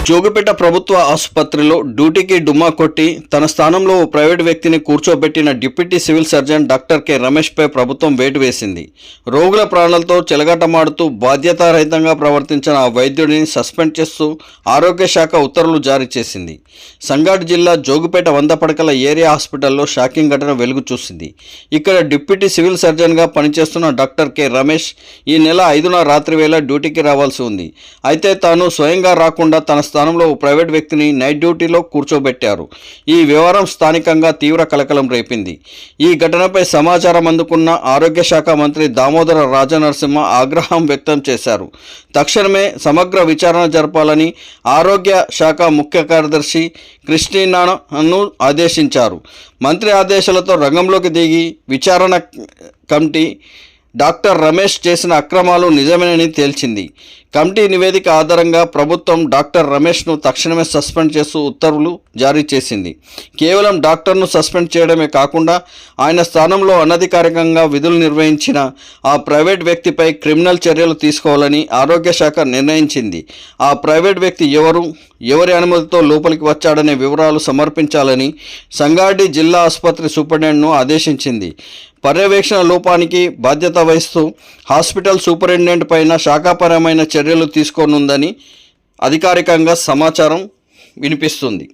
జోగిపేట ప్రభుత్వ ఆసుపత్రిలో డ్యూటీకి డుమ్మా కొట్టి తన స్థానంలో ఓ ప్రైవేట్ వ్యక్తిని కూర్చోబెట్టిన deputy civil surgeon doctor K రమేష్పై ప్రభుత్వం వేటు వేసింది. రోగుల ప్రాణాలతో చెలగాటమాడుతూ బాధ్యతారహితంగా ప్రవర్తించిన ఆ వైద్యుడిని సస్పెండ్ చేస్తూ ఆరోగ్య శాఖ ఉత్తర్వులు జారీ చేసింది. సంగారెడ్డి జిల్లా జోగిపేట 100 పడకల ఏరియా హాస్పిటల్లో షాకింగ్ ఘటన వెలుగు చూసింది. ఇక్కడ డిప్యూటీ సివిల్ సర్జన్గా పనిచేస్తున్న డాక్టర్ కె రమేష్ ఈ నెల 5న రాత్రి వేళ డ్యూటీకి రావాల్సి ఉంది. అయితే తాను స్వయంగా రాకుండా తన స్థానంలో ఓ ప్రైవేట్ వ్యక్తిని నైట్ డ్యూటీలో కూర్చోబెట్టారు. ఈ వ్యవహారం స్థానికంగా తీవ్ర కలకలం రేపింది. ఈ ఘటనపై సమాచారం అందుకున్న ఆరోగ్య శాఖ మంత్రి దామోదర రాజనరసింహ ఆగ్రహం వ్యక్తం చేశారు. తక్షణమే సమగ్ర విచారణ జరపాలని ఆరోగ్య శాఖ ముఖ్య కార్యదర్శి క్రిస్టినాను ఆదేశించారు. మంత్రి ఆదేశాలతో రంగంలోకి దిగి విచారణ కమిటీ డాక్టర్ రమేష్ చేసిన అక్రమాలు నిజమేనని తేల్చింది. కమిటీ నివేదిక ఆధారంగా ప్రభుత్వం డాక్టర్ రమేష్ను తక్షణమే సస్పెండ్ చేస్తూ ఉత్తర్వులు జారీ చేసింది. కేవలం డాక్టర్ను సస్పెండ్ చేయడమే కాకుండా ఆయన స్థానంలో అనధికారికంగా విధులు నిర్వహించిన ఆ ప్రైవేట్ వ్యక్తిపై క్రిమినల్ చర్యలు తీసుకోవాలని ఆరోగ్య శాఖ నిర్ణయించింది. ఆ ప్రైవేట్ వ్యక్తి ఎవరి అనుమతితో లోపలికి వచ్చాడనే వివరాలు సమర్పించాలని సంగారెడ్డి జిల్లా ఆసుపత్రి సూపరింటెండెంట్ను ఆదేశించింది. పర్యవేక్షణ లోపానికి బాధ్యత వహిస్తూ హాస్పిటల్ సూపరింటెండెంట్ పైన శాఖాపరమైన చర్యలు తీసుకోనుందని అధికారికంగా సమాచారం వినిపిస్తుంది.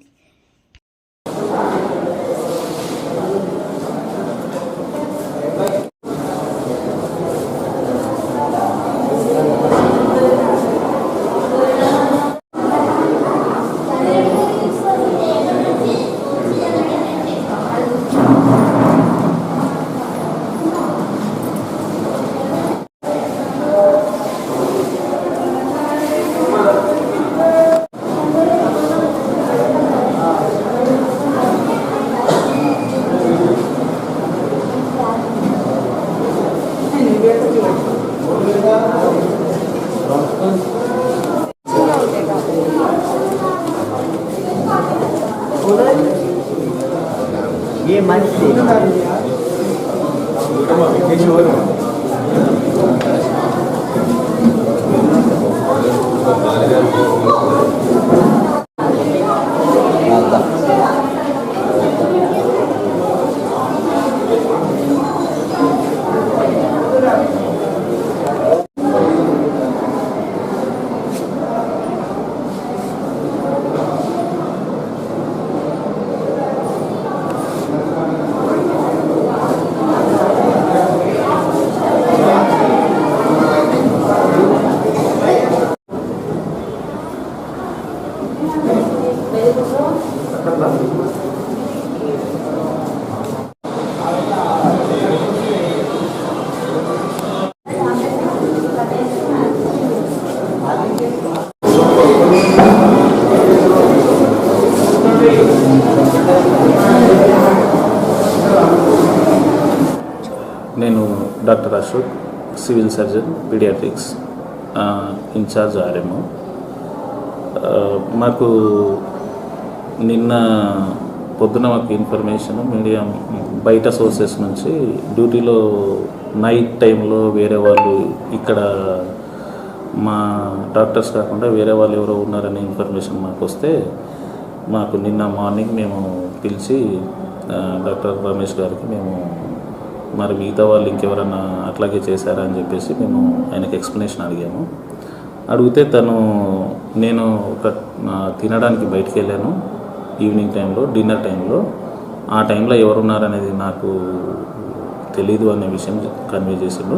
ये मंच से నేను doctor Ashok, civil surgeon paediatrics, in charge RMO. మాకు నిన్న పొద్దున మాకు ఇన్ఫర్మేషన్ మీడియా బయట సోర్సెస్ నుంచి డ్యూటీలో నైట్ టైంలో వేరే వాళ్ళు ఇక్కడ మా డాక్టర్స్ కాకుండా వేరే వాళ్ళు ఎవరో ఉన్నారనే ఇన్ఫర్మేషన్ మాకు వస్తే మాకు నిన్న మార్నింగ్ మేము పిలిచి డాక్టర్ రమేష్ గారికి మేము మరి మిగతా వాళ్ళు ఇంకెవరన్నా అట్లాగే చేశారా అని చెప్పేసి మేము ఆయనకి ఎక్స్ప్లెనేషన్ అడిగాము. అడిగితే నేను ఒక తినడానికి బయటికి వెళ్ళాను ఈవినింగ్ టైంలో, డిన్నర్ టైంలో. ఆ టైంలో ఎవరున్నారనేది నాకు తెలీదు అనే విషయం కన్వే చేసిండు.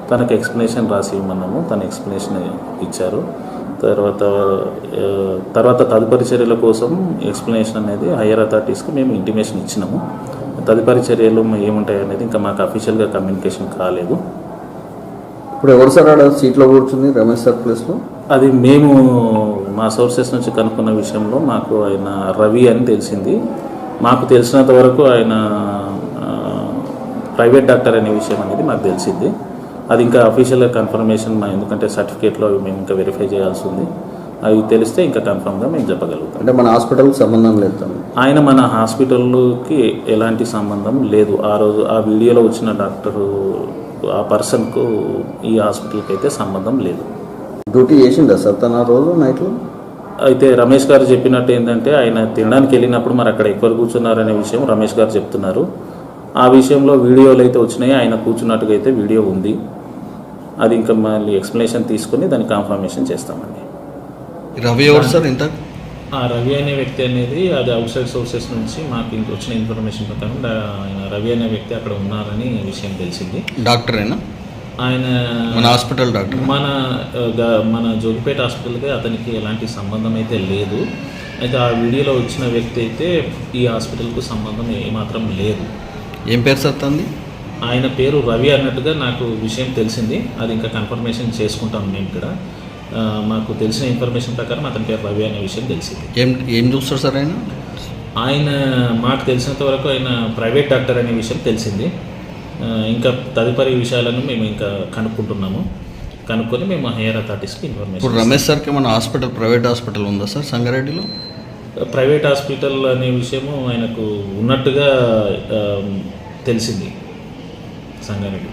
తనకు ఎక్స్ప్లెనేషన్ రాసి ఇవ్వమన్నాము, తన ఎక్స్ప్లెనేషన్ ఇచ్చారు. తర్వాత తదుపరి చర్యల కోసం ఎక్స్ప్లెనేషన్ అనేది హయ్యర్ అథారిటీస్కి మేము ఇంటిమేషన్ ఇచ్చినాము. తదుపరి చర్యలు ఏముంటాయి అనేది ఇంకా మాకు అఫీషియల్గా కమ్యూనికేషన్ కాలేదు. ఇప్పుడు ఎవరు సార్ ఆడ సీట్లో కూర్చుంది రమేష్ సార్ ప్లేస్లో? అది మేము మా సోర్సెస్ నుంచి కనుక్కున్న విషయంలో మాకు ఆయన రవి అని తెలిసింది. మాకు తెలిసినంత వరకు ఆయన ప్రైవేట్ డాక్టర్ అనే విషయం అనేది మాకు తెలిసింది. అది ఇంకా అఫీషియల్గా కన్ఫర్మేషన్ ఎందుకంటే సర్టిఫికేట్లో మేము ఇంకా వెరిఫై చేయాల్సి ఉంది. అవి తెలిస్తే ఇంకా కన్ఫర్మ్గా మేము చెప్పగలుగుతాం. అంటే మన హాస్పిటల్కి సంబంధం లేదు, ఆయన మన హాస్పిటల్కి ఎలాంటి సంబంధం లేదు. ఆ రోజు ఆ వీడియోలో వచ్చిన డాక్టరు ఆ పర్సన్కు ఈ హాస్పిటల్కి అయితే సంబంధం లేదు. డ్యూటీ చేసిందా సార్ తన రోజు నైట్లో? అయితే రమేష్ గారు చెప్పినట్టు ఏంటంటే ఆయన తినడానికి వెళ్ళినప్పుడు మరి అక్కడ ఎక్కువ కూర్చున్నారనే విషయం రమేష్ గారు చెప్తున్నారు. ఆ విషయంలో వీడియోలు అయితే వచ్చినాయి, ఆయన కూర్చున్నట్టుగా అయితే వీడియో ఉంది. అది ఇంకా మళ్ళీ ఎక్స్ప్లెనేషన్ తీసుకుని దాన్ని కన్ఫర్మేషన్ చేస్తామండి. రవి ఎవరు సార్ ఇంత? ఆ రవి అనే వ్యక్తి అనేది అది అవుట్ సైడ్ సోర్సెస్ నుంచి మాకు ఇంక వచ్చిన ఇన్ఫర్మేషన్ ప్రకారం ఆయన రవి అనే వ్యక్తి అక్కడ ఉన్నారని విషయం తెలిసింది. డాక్టరేనా? ఆయన మన హాస్పిటల్ డాక్టర్. మన జోగిపేట హాస్పిటల్కి అతనికి ఎలాంటి సంబంధం అయితే లేదు. అయితే ఆ వీడియోలో వచ్చిన వ్యక్తి అయితే ఈ హాస్పిటల్కు సంబంధం ఏమాత్రం లేదు. ఏం పేరు సార్ తంది? ఆయన పేరు రవి అన్నట్టుగా నాకు విషయం తెలిసింది. అది ఇంకా కన్ఫర్మేషన్ చేసుకుంటాం మేము ఇక్కడ. మాకు తెలిసిన ఇన్ఫర్మేషన్ ప్రకారం అతని పేరు రవి అనే విషయం తెలిసింది. ఏం చూస్తారు సార్ ఆయన? ఆయన మాకు తెలిసినంత వరకు ఆయన ప్రైవేట్ డాక్టర్ అనే విషయం తెలిసింది. ఇంకా తదుపరి విషయాలను మేము ఇంకా కనుక్కొని మేము హైయర్ అథారిటీస్కి ఇన్ఫర్మేషన్. ఇప్పుడు రమేష్ సార్కి మన హాస్పిటల్ ప్రైవేట్ హాస్పిటల్ ఉందా సార్ సంగారెడ్డిలో? ప్రైవేట్ హాస్పిటల్ అనే విషయము ఆయనకు ఉన్నట్టుగా తెలిసింది సంగారెడ్డి.